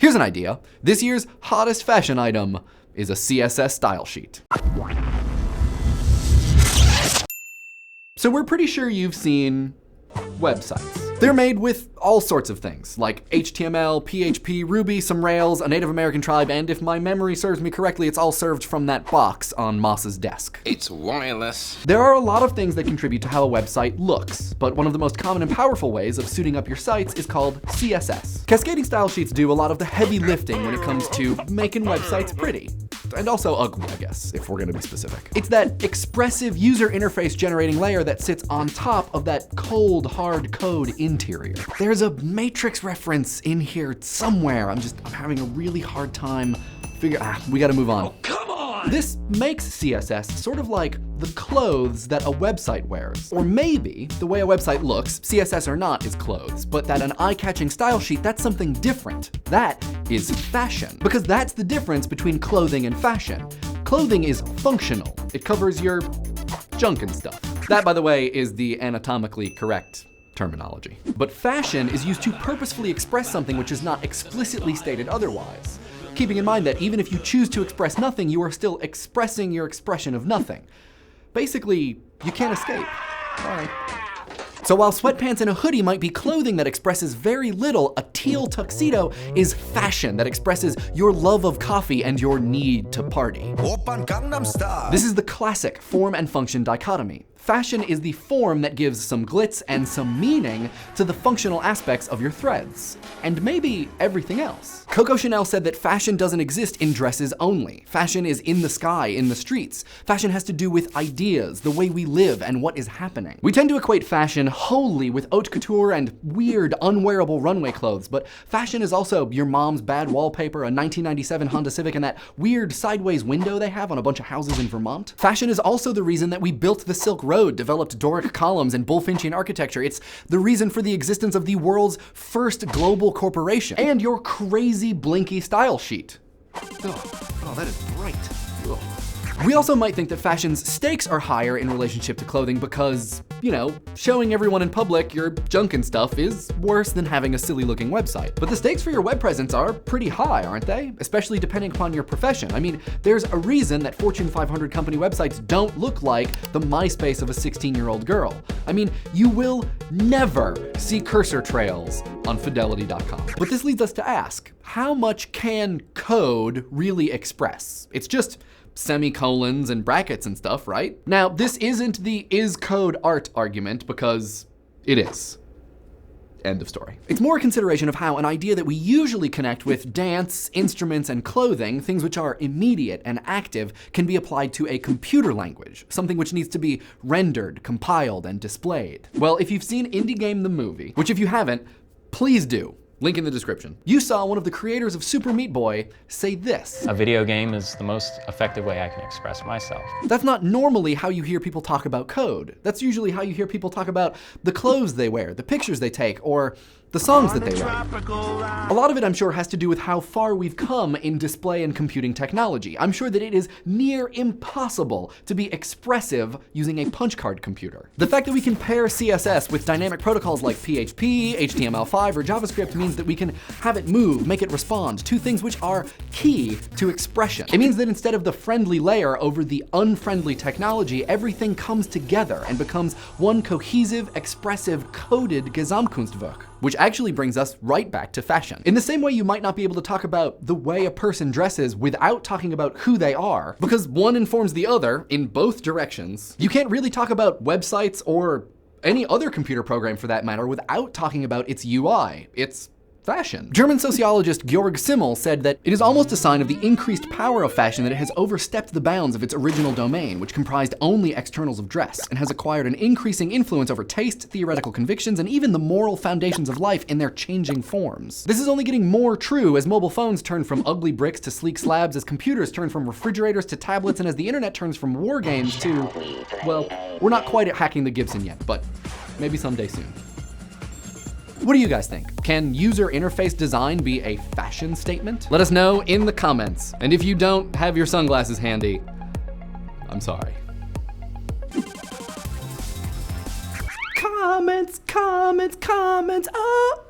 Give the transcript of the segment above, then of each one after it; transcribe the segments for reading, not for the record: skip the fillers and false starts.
Here's an idea. This year's hottest fashion item is a CSS style sheet. So we're pretty sure you've seen websites. They're made with all sorts of things, like HTML, PHP, Ruby, some Rails, a Native American tribe, and if my memory serves me correctly, it's all served from that box on Moss's desk. It's wireless. There are a lot of things that contribute to how a website looks, but one of the most common and powerful ways of suiting up your sites is called CSS. Cascading style sheets do a lot of the heavy lifting when it comes to making websites pretty. And also ugly, I guess, if we're gonna be specific. It's that expressive user interface generating layer that sits on top of that cold, hard code interior. There's a Matrix reference in here somewhere. I'm having a really hard time we gotta move on. Oh, come on! This makes CSS sort of like the clothes that a website wears. Or maybe the way a website looks, CSS or not, is clothes, but that an eye-catching style sheet, that's something different. That is fashion. Because that's the difference between clothing and fashion. Clothing is functional. It covers your junk and stuff. That, by the way, is the anatomically correct terminology. But fashion is used to purposefully express something which is not explicitly stated otherwise. Keeping in mind that even if you choose to express nothing, you are still expressing your expression of nothing. Basically, you can't escape. Sorry. So while sweatpants and a hoodie might be clothing that expresses very little, a teal tuxedo is fashion that expresses your love of coffee and your need to party. This is the classic form and function dichotomy. Fashion is the form that gives some glitz and some meaning to the functional aspects of your threads, and maybe everything else. Coco Chanel said that fashion doesn't exist in dresses only. Fashion is in the sky, in the streets. Fashion has to do with ideas, the way we live, and what is happening. We tend to equate fashion wholly with haute couture and weird, unwearable runway clothes, but fashion is also your mom's bad wallpaper, a 1997 Honda Civic, and that weird sideways window they have on a bunch of houses in Vermont. Fashion is also the reason that we built the Silk Road, developed Doric columns and Bullfinchian architecture. It's the reason for the existence of the world's first global corporation. And your crazy blinky style sheet. Oh, that is bright. Ugh. We also might think that fashion's stakes are higher in relationship to clothing because, you know, showing everyone in public your junk and stuff is worse than having a silly looking website. But the stakes for your web presence are pretty high, aren't they? Especially depending upon your profession. I mean, there's a reason that Fortune 500 company websites don't look like the MySpace of a 16-year-old girl. I mean, you will never see cursor trails on fidelity.com. But this leads us to ask, how much can code really express? It's just semicolons and brackets and stuff, right? Now, this isn't the is code art argument because it is. End of story. It's more a consideration of how an idea that we usually connect with dance, instruments, and clothing, things which are immediate and active, can be applied to a computer language, something which needs to be rendered, compiled, and displayed. Well, if you've seen Indie Game the movie, which if you haven't, please do. Link in the description. You saw one of the creators of Super Meat Boy say this. A video game is the most effective way I can express myself. That's not normally how you hear people talk about code. That's usually how you hear people talk about the clothes they wear, the pictures they take, or the songs that they write. A lot of it, I'm sure, has to do with how far we've come in display and computing technology. I'm sure that it is near impossible to be expressive using a punch card computer. The fact that we can pair CSS with dynamic protocols like PHP, HTML5, or JavaScript means that we can have it move, make it respond, two things which are key to expression. It means that instead of the friendly layer over the unfriendly technology, everything comes together and becomes one cohesive, expressive, coded Gesamtkunstwerk. Which actually brings us right back to fashion. In the same way you might not be able to talk about the way a person dresses without talking about who they are, because one informs the other in both directions, you can't really talk about websites or any other computer program for that matter without talking about its UI, its fashion. German sociologist Georg Simmel said that it is almost a sign of the increased power of fashion that it has overstepped the bounds of its original domain, which comprised only externals of dress, and has acquired an increasing influence over taste, theoretical convictions, and even the moral foundations of life in their changing forms. This is only getting more true as mobile phones turn from ugly bricks to sleek slabs, as computers turn from refrigerators to tablets, and as the internet turns from war games to, well, we're not quite at hacking the Gibson yet, but maybe someday soon. What do you guys think? Can user interface design be a fashion statement? Let us know in the comments. And if you don't have your sunglasses handy, I'm sorry. Comments, oh!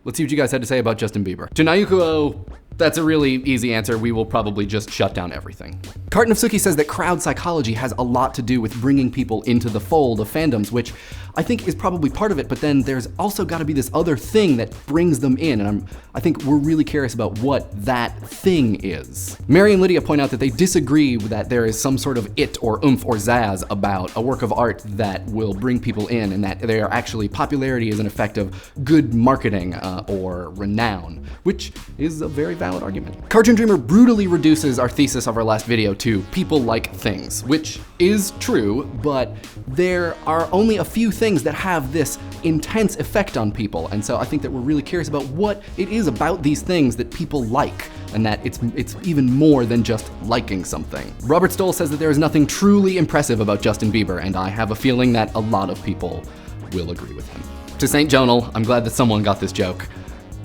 Let's see what you guys had to say about Justin Bieber. To Nayukuo, that's a really easy answer. We will probably just shut down everything. Carton of Suki says that crowd psychology has a lot to do with bringing people into the fold of fandoms, which I think is probably part of it, but then there's also got to be this other thing that brings them in, and I think we're really curious about what that thing is. Mary and Lydia point out that they disagree that there is some sort of it or oomph or zazz about a work of art that will bring people in, and that they are actually popularity is an effect of good marketing or renown, which is a very valid argument. Cartoon Dreamer brutally reduces our thesis of our last video to people like things, which is true, but there are only a few things that have this intense effect on people, and so I think that we're really curious about what it is about these things that people like, and that it's even more than just liking something. Robert Stoll says that there is nothing truly impressive about Justin Bieber, and I have a feeling that a lot of people will agree with him. To St. Jonal, I'm glad that someone got this joke.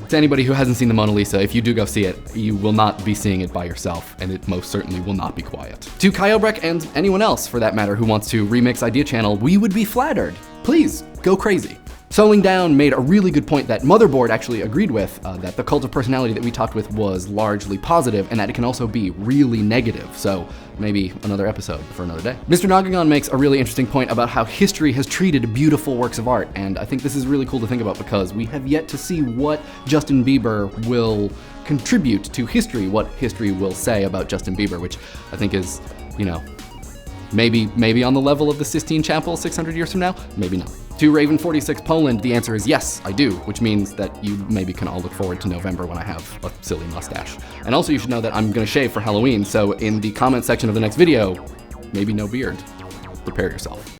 To anybody who hasn't seen the Mona Lisa, if you do go see it, you will not be seeing it by yourself, and it most certainly will not be quiet. To Kyobreck and anyone else, for that matter, who wants to remix Idea Channel, we would be flattered. Please, go crazy. Soling Down made a really good point that Motherboard actually agreed with, that the cult of personality that we talked with was largely positive, and that it can also be really negative, so maybe another episode for another day. Mr. Nagagon makes a really interesting point about how history has treated beautiful works of art, and I think this is really cool to think about because we have yet to see what Justin Bieber will contribute to history, what history will say about Justin Bieber, which I think is, you know, maybe on the level of the Sistine Chapel 600 years from now, maybe not. To Raven46 Poland, the answer is yes, I do, which means that you maybe can all look forward to November when I have a silly mustache. And also you should know that I'm gonna shave for Halloween, so in the comment section of the next video, maybe no beard. Prepare yourself.